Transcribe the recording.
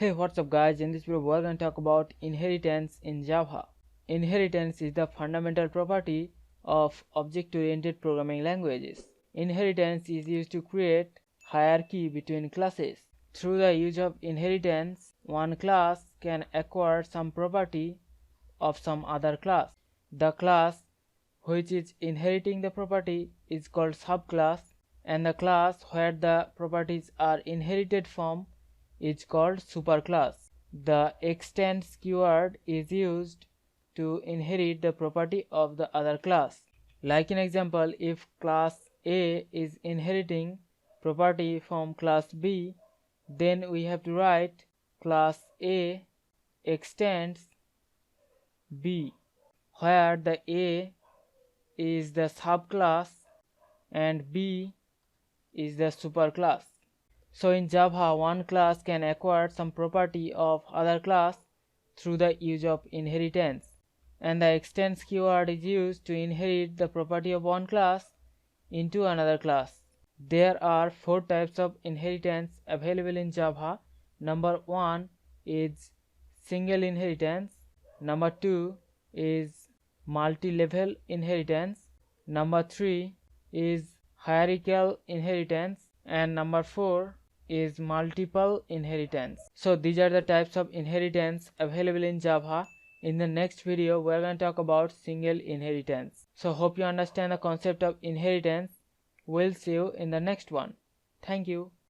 Hey, what's up guys? In this video we're going to talk about inheritance in Java. Inheritance is the fundamental property of object-oriented programming languages. Inheritance is used to create hierarchy between classes. Through the use of inheritance, one class can acquire some property of some other class. The class which is inheriting the property is called subclass, and the class where the properties are inherited from is called superclass. The extends keyword is used to inherit the property of the other class. Like in example, if class A is inheriting property from class B, then we have to write class A extends B, where the A is the subclass and B is the superclass. So in Java, one class can acquire some property of other class through the use of inheritance, and the extends keyword is used to inherit the property of one class into another class. There are 4 types of inheritance available in Java. Number 1 is single inheritance. Number 2 is multi-level inheritance. Number 3 is hierarchical inheritance, and number 4 is multiple inheritance. So these are the types of inheritance available in Java. In the next video we are going to talk about single inheritance. So hope you understand the concept of inheritance. We'll see you in the next one. Thank you.